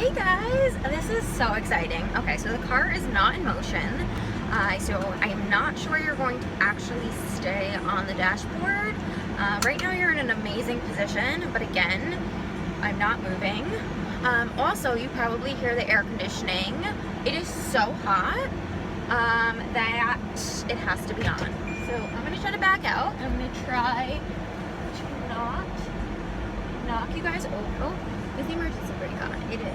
Hey guys, this is so exciting. Okay, so the car is not in motion, so I'm not sure you're going to actually stay on the dashboard. Right now you're in an amazing position, but again, I'm not moving. Also, you probably hear the air conditioning. It is so hot that it has to be on. So I'm going to shut it back out. I'm going to try to not knock you guys over. Oh, is the emergency brake on? It is.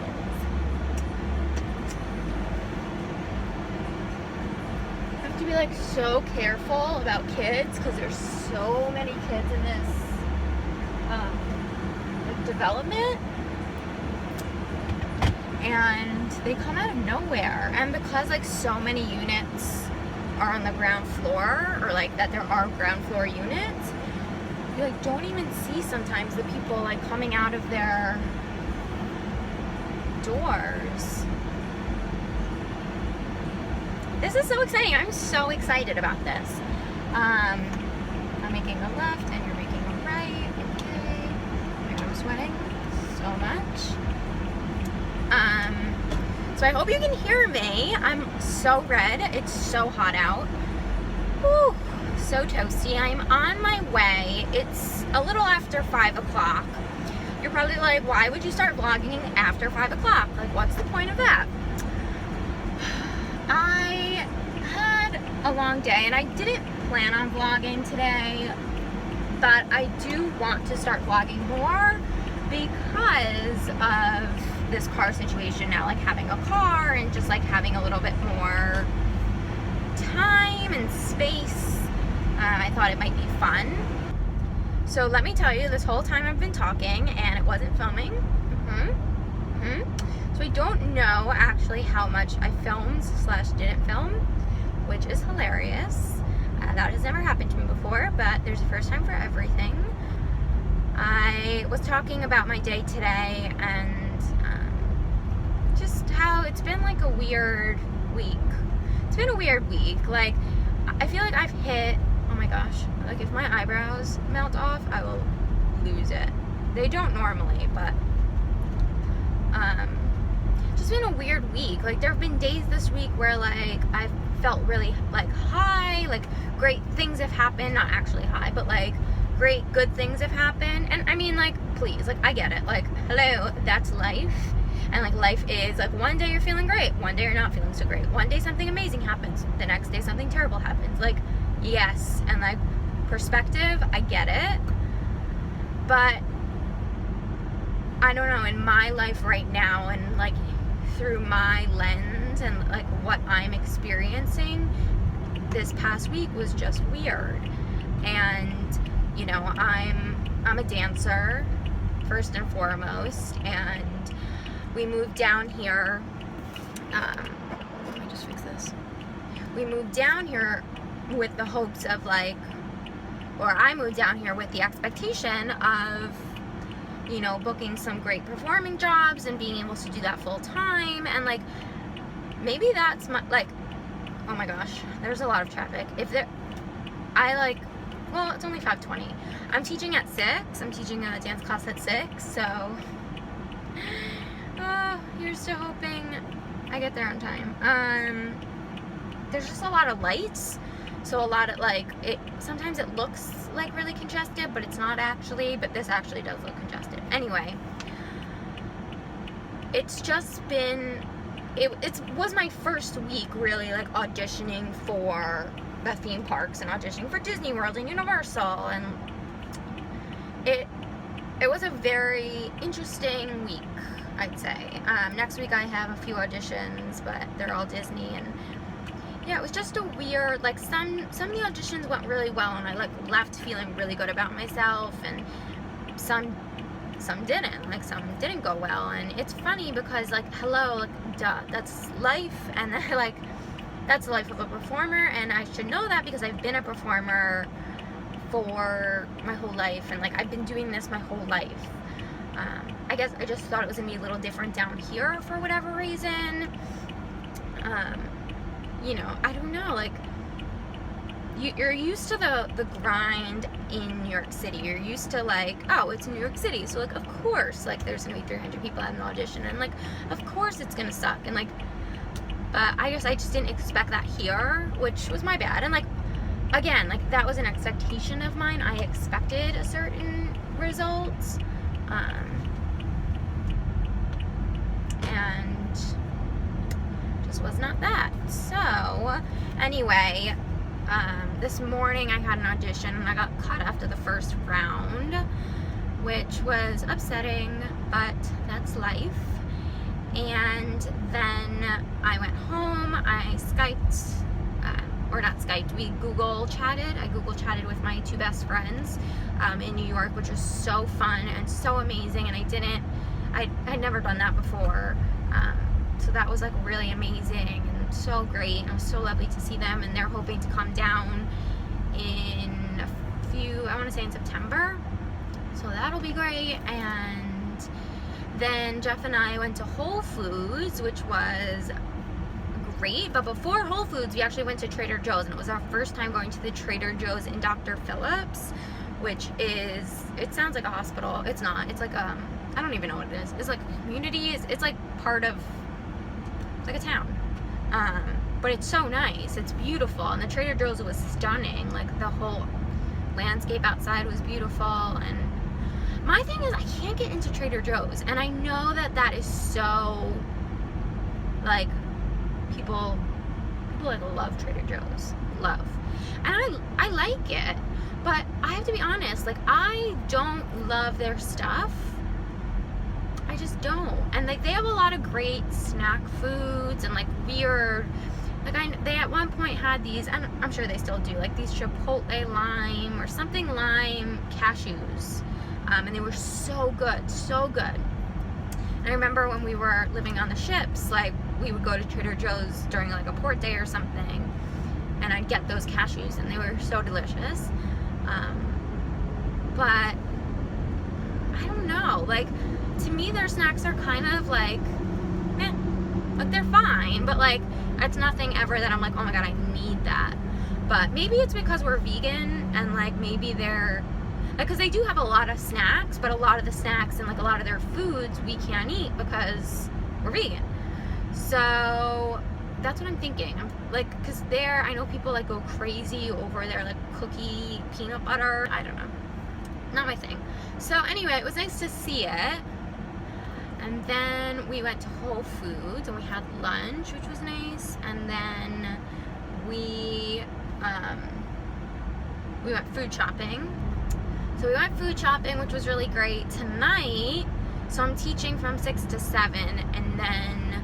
You have to be like so careful about kids because there's so many kids in this like development, and they come out of nowhere. And because like so many units are on the ground floor, or like that there are ground floor units, you like don't even see sometimes the people like coming out of their doors. This is so exciting. I'm so excited about this. I'm making a left and you're making a right. Okay. I'm sweating so much. So I hope you can hear me. I'm so red. It's so hot out. Whew. So toasty. I'm on my way. It's a little after 5 o'clock. You're probably like, why would you start vlogging after 5 o'clock? Like, what's the point of that? I had a long day and I didn't plan on vlogging today, but I do want to start vlogging more because of this car situation now, like having a car and just like having a little bit more time and space. I thought it might be fun. So let me tell you, this whole time I've been talking and it wasn't filming. So I don't know actually how much I filmed / didn't film, which is hilarious. That has never happened to me before, but there's a first time for everything. I was talking about my day today and just how it's been like a weird week. It's been a weird week. Like, I feel like I've hit, oh my gosh, like if my eyebrows melt off, I will lose it. They don't normally, but just been a weird week. Like, there have been days this week where like I've felt really like high, like great things have happened, not actually high, but like great good things have happened. And I mean, like, please, like, I get it, like, hello, that's life. And like life is like, one day you're feeling great, one day you're not feeling so great, one day something amazing happens, the next day something terrible happens. Like, yes, and like perspective, I get it, but I don't know, in my life right now and like through my lens and like what I'm experiencing, this past week was just weird. And you know, I'm a dancer first and foremost, and we moved down here, let me just fix this. We moved down here with the hopes of like, or I moved down here with the expectation of, you know, booking some great performing jobs and being able to do that full time. And like, maybe that's my, like, oh my gosh, there's a lot of traffic. If there, I like, well, it's only 5:20. I'm teaching at 6. I'm teaching a dance class at 6, so here's to hoping I get there on time. There's just a lot of lights, so a lot of like, it sometimes it looks like really congested, but it's not actually, but this actually does look congested. Anyway, it's just been, it was my first week really like auditioning for the theme parks and auditioning for Disney World and Universal, and it was a very interesting week, I'd say. Next week I have a few auditions, but they're all Disney, and yeah, it was just a weird, like some of the auditions went really well and I like left feeling really good about myself, and some didn't, like some didn't go well. And it's funny because like, hello, like, duh, that's life, and like that's the life of a performer, and I should know that because I've been a performer for my whole life, and like I've been doing this my whole life. I guess I just thought it was gonna be a little different down here for whatever reason. You know, I don't know, like you're used to the grind in New York City. You're used to like, oh, it's New York City, so like of course like there's gonna be 300 people at an audition, and like of course it's gonna suck, and like, but I just didn't expect that here, which was my bad. And like, again, like that was an expectation of mine. I expected a certain result, and just was not that. So anyway, this morning I had an audition and I got cut after the first round, which was upsetting, but that's life. And then I went home, I Skyped, or not Skyped, we Google chatted. I Google chatted with my 2 best friends in New York, which was so fun and so amazing, and I'd never done that before. So that was like really amazing and so great, and it was so lovely to see them, and they're hoping to come down in a few, I want to say in September, so that'll be great. And then Jeff and I went to Whole Foods, which was great, but before Whole Foods we actually went to Trader Joe's, and it was our first time going to the Trader Joe's in Dr. Phillips, which is, it sounds like a hospital. It's not. It's like I don't even know what it is. It's like a community. It's like part of, it's like a town. But it's so nice. It's beautiful, and the Trader Joe's was stunning. Like the whole landscape outside was beautiful. And my thing is, I can't get into Trader Joe's, and I know that is so, like, people like love Trader Joe's, and I like it, but I have to be honest, like I don't love their stuff. I just don't. And like they have a lot of great snack foods and like weird, like they at one point had these, and I'm sure they still do, like these Chipotle lime or something lime cashews, and they were so good, so good. And I remember when we were living on the ships, like we would go to Trader Joe's during like a port day or something, and I'd get those cashews, and they were so delicious. But I don't know, like to me their snacks are kind of like, eh, like they're fine, but like it's nothing ever that I'm like, oh my god, I need that. But maybe it's because we're vegan, and like maybe they're, because they do have a lot of snacks, but a lot of the snacks and like a lot of their foods we can't eat because we're vegan. So that's what I'm thinking. I'm like, because there, I know people like go crazy over their like cookie peanut butter. I don't know, not my thing. So anyway, it was nice to see it. And then we went to Whole Foods and we had lunch, which was nice. And then we went food shopping. So we went food shopping, which was really great. Tonight, so I'm teaching from 6 to 7, and then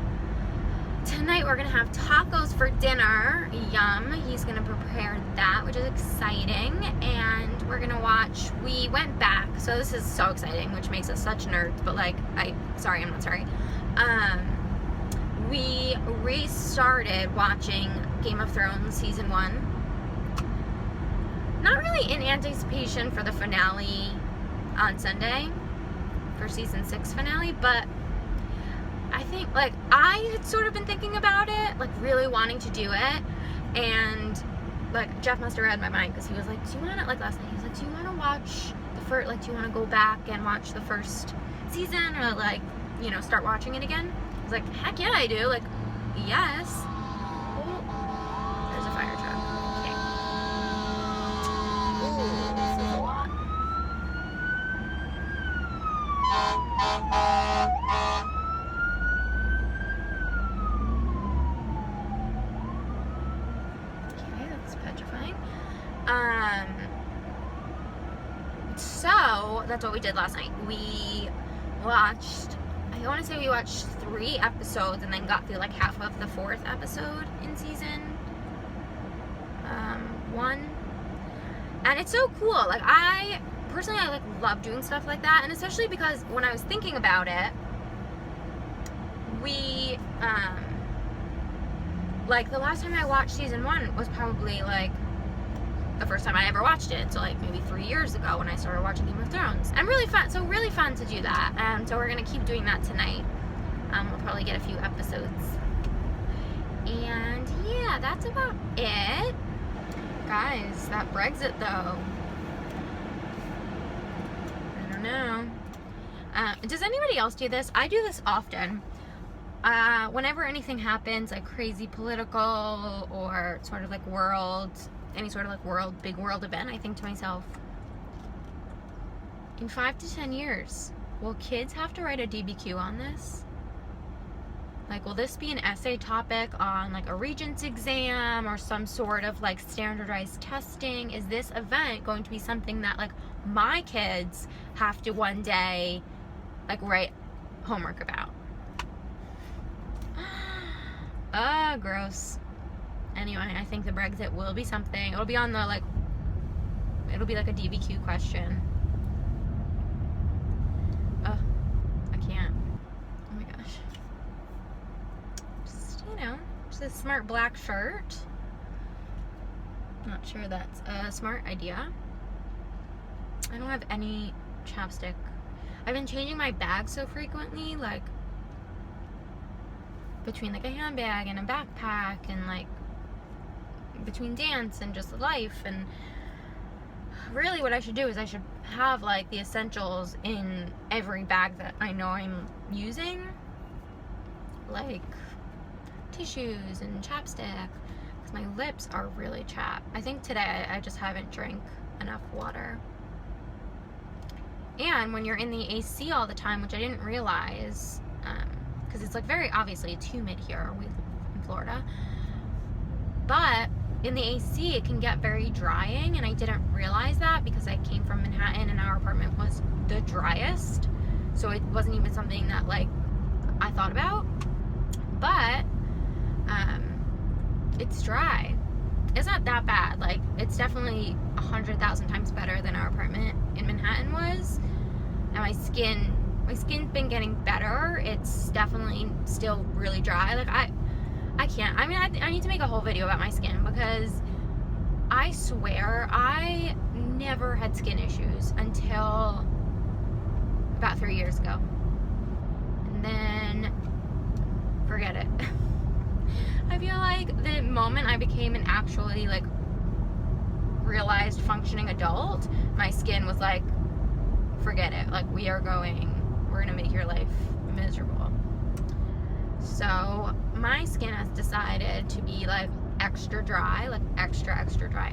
tonight we're gonna have tacos for dinner. Yum. He's gonna prepare that, which is exciting. And we're gonna watch, we went back, so this is so exciting, which makes us such nerds, but like, I'm not sorry. We restarted watching Game of Thrones season 1. Not really in anticipation for the finale on Sunday, for season 6 finale, but I think, like, I had sort of been thinking about it, like, really wanting to do it, and, like, Jeff must have read my mind, because he was like, do you want to, like, last night, he was like, do you want to watch the first, like, do you want to go back and watch the first season, or, like, you know, start watching it again? I was like, heck yeah, I do, like, yes. Oh, there's a fire truck. This is a lot. Okay, that's petrifying. So that's what we did last night. We watched, I want to say we watched 3 episodes and then got through like half of the 4th episode in season 1. And it's so cool. Like, I personally, I like love doing stuff like that, and especially because when I was thinking about it, we like the last time I watched season 1 was probably like the first time I ever watched it, so like maybe 3 years ago when I started watching Game of Thrones. And really fun, so really fun to do that. And so we're gonna keep doing that tonight. We'll probably get a few episodes. And yeah, that's about it. Guys, that Brexit though. I don't know. Does anybody else do this? I do this often. Whenever anything happens, like crazy political or sort of like any sort of like big world event, I think to myself, in 5 to 10 years, will kids have to write a DBQ on this? Like, will this be an essay topic on like a Regents exam or some sort of like standardized testing? Is this event going to be something that like my kids have to one day like write homework about? Gross. Anyway, I think the Brexit will be something. It'll be on the like, it'll be like a DBQ question. I can't. Oh my gosh. Just, just a smart black shirt. Not sure that's a smart idea. I don't have any chapstick. I've been changing my bag so frequently, like between like a handbag and a backpack and like between dance and just life, and really what I should do is I should have like the essentials in every bag that I know I'm using, like tissues and chapstick, because my lips are really chapped. I think today I just haven't drank enough water. And when you're in the AC all the time, which I didn't realize, because it's like very obviously it's humid here, we live in Florida, but in the AC it can get very drying, and I didn't realize that because I came from Manhattan and our apartment was the driest, so it wasn't even something that like I thought about. But it's dry. It's not that bad. Like, it's definitely 100,000 times better than our apartment in Manhattan was. And my skin's been getting better. It's definitely still really dry. Like, I can't. I mean, I need to make a whole video about my skin, because I swear I never had skin issues until about 3 years ago. And then, forget it. I feel like the moment I became an actually like realized functioning adult, my skin was like, forget it. Like, we're gonna make your life miserable. So my skin has decided to be like extra dry, like extra dry.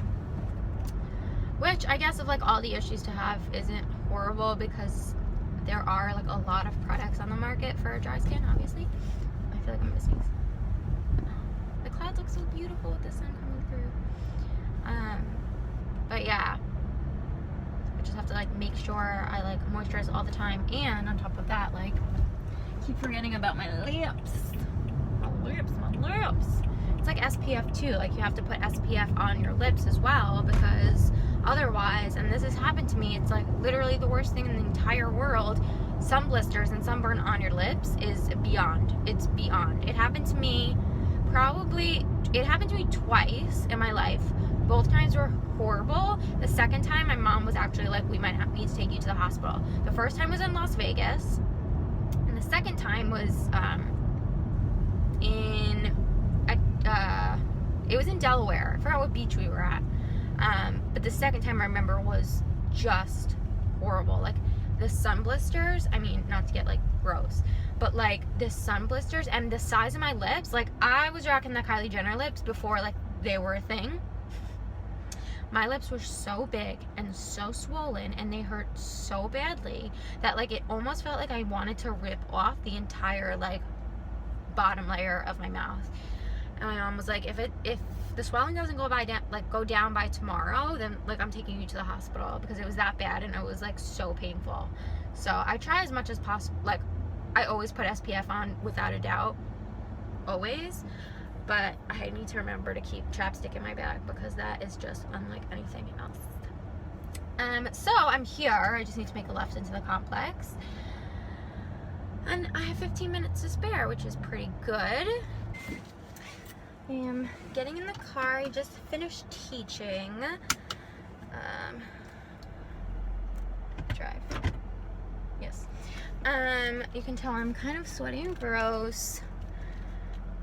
Which I guess of like all the issues to have isn't horrible, because there are like a lot of products on the market for dry skin, obviously. I feel like I'm gonna sneeze. The clouds look so beautiful with the sun coming through. But yeah, I just have to like make sure I like moisturize all the time, and on top of that, like, keep forgetting about my lips. My lips. It's like SPF too. Like, you have to put SPF on your lips as well, because otherwise, and this has happened to me, it's like literally the worst thing in the entire world. Some blisters and sunburn on your lips is beyond. It's beyond. It happened to me twice in my life. Both times were horrible. The second time, my mom was actually like, we might need to take you to the hospital. The first time was in Las Vegas, and the second time was it was in Delaware. I forgot what beach we were at. But the second time I remember was just horrible. Like, the sun blisters, I mean, not to get like gross, but like the sun blisters and the size of my lips, like I was rocking the Kylie Jenner lips before like they were a thing. My lips were so big and so swollen, and they hurt so badly that like it almost felt like I wanted to rip off the entire like bottom layer of my mouth. And my mom was like, if the swelling doesn't go down by tomorrow, then like I'm taking you to the hospital, because it was that bad and it was like so painful. So I try as much as possible. Like, I always put SPF on without a doubt, always. But I need to remember to keep chapstick in my bag, because that is just unlike anything else. So I'm here. I just need to make a left into the complex. And I have 15 minutes to spare, which is pretty good. I am getting in the car. I just finished teaching. Drive. Yes. You can tell I'm kind of sweaty and gross,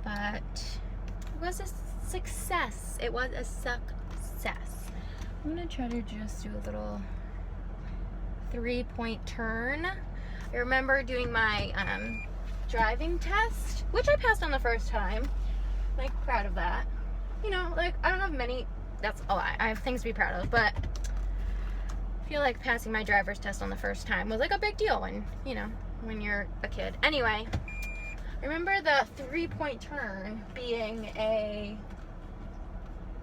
but it was a success. It was a success. success. I'm gonna try to just do a little 3-point turn. I remember doing my driving test, which I passed on the first time. Like, proud of that. You know, like, I don't have many, that's a lie. I have things to be proud of, but I feel like passing my driver's test on the first time was like a big deal when, you know, when you're a kid. Anyway, I remember the 3-point turn being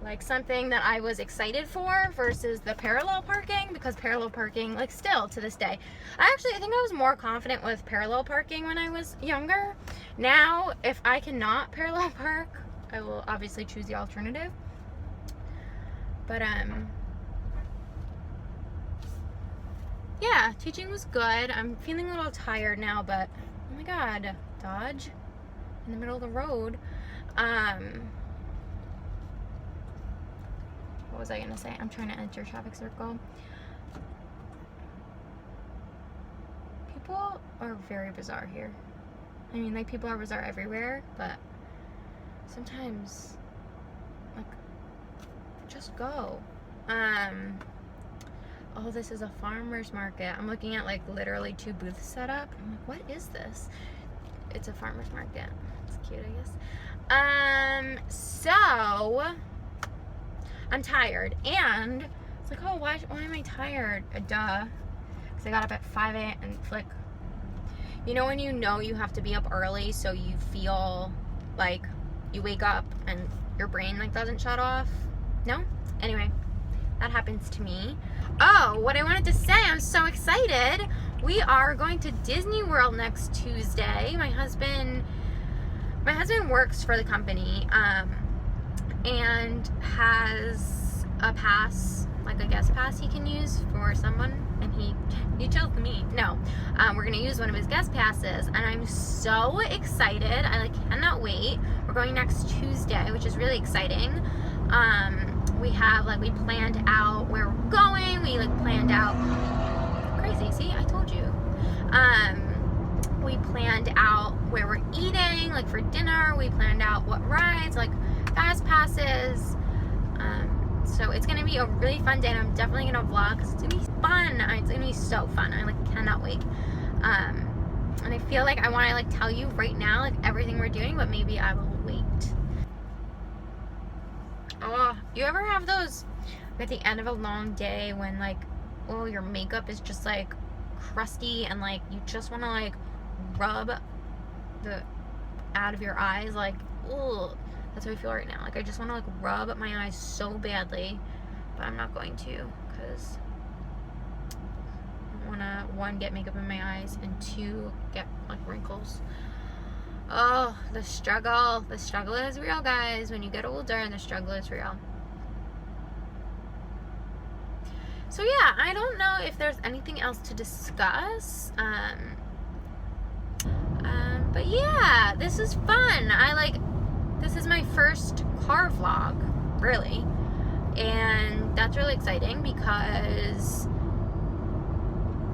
like something that I was excited for versus the parallel parking, because parallel parking, like, still to this day, I think I was more confident with parallel parking when I was younger. Now, if I cannot parallel park, I will obviously choose the alternative. But yeah, teaching was good. I'm feeling a little tired now, but oh my god, Dodge in the middle of the road. What was I gonna say? I'm trying to enter traffic circle. People are very bizarre here. I mean, like, people are bizarre everywhere, but sometimes, like, just go. Oh, this is a farmer's market. I'm looking at, like, literally 2 booths set up. I'm like, what is this? It's a farmer's market. It's cute, I guess. So I'm tired, and it's like, oh, why am I tired? Duh. Because I got up at 5 a.m. and like, you know when you have to be up early, so you feel like you wake up and your brain, like, doesn't shut off? No? Anyway, that happens to me. Oh, what I wanted to say, I'm so excited. We are going to Disney World next Tuesday. My husband works for the company, and has a pass, like a guest pass he can use for someone, and he told me, no, we're gonna use one of his guest passes, and I'm so excited. I, like, cannot wait. We're going next Tuesday, which is really exciting. We planned out where we're going. We, like, planned out, crazy, see, I told you. We planned out where we're eating, like, for dinner. We planned out what rides, like, fast passes. So it's gonna be a really fun day, and I'm definitely gonna vlog because it's gonna be fun. It's gonna be so fun. I, like, cannot wait. And I feel like I want to, like, tell you right now, like, everything we're doing, but maybe I will wait. Oh, you ever have those at the end of a long day when, like, oh, your makeup is just, like, crusty, and, like, you just want to, like, rub the out of your eyes, like, ugh. That's how I feel right now. Like, I just want to, like, rub my eyes so badly, but I'm not going to, because I want to, 1, get makeup in my eyes, and 2, get, like, wrinkles. Oh, the struggle is real, guys. When you get older, and the struggle is real. So yeah, I don't know if there's anything else to discuss. But yeah, this is fun. This is my first car vlog, really, and that's really exciting because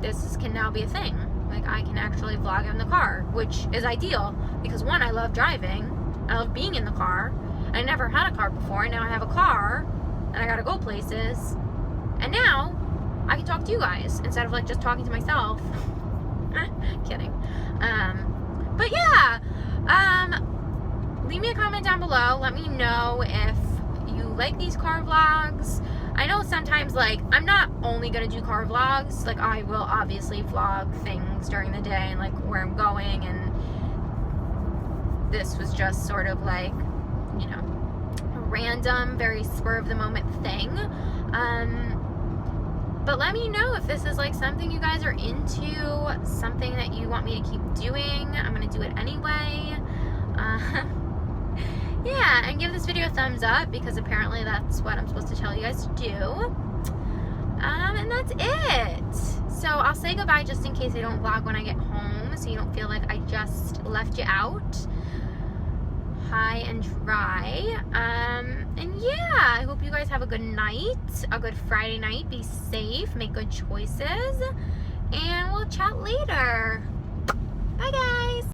this can now be a thing. Like, I can actually vlog in the car, which is ideal because, 1, I love driving, I love being in the car. I never had a car before, and now I have a car, and I gotta go places, and now I can talk to you guys instead of, like, just talking to myself. Kidding. But yeah, leave me a comment down below. Let me know if you like these car vlogs. I know sometimes, like, I'm not only gonna do car vlogs. Like, I will obviously vlog things during the day and, like, where I'm going, and this was just sort of like, you know, a random, very spur of the moment thing. But let me know if this is, like, something you guys are into, something that you want me to keep doing. I'm gonna do it anyway. Yeah, and give this video a thumbs up because apparently that's what I'm supposed to tell you guys to do. And that's it. So I'll say goodbye just in case I don't vlog when I get home, so you don't feel like I just left you out high and dry. And yeah, I hope you guys have a good night, a good Friday night. Be safe, make good choices, and we'll chat later. Bye, guys.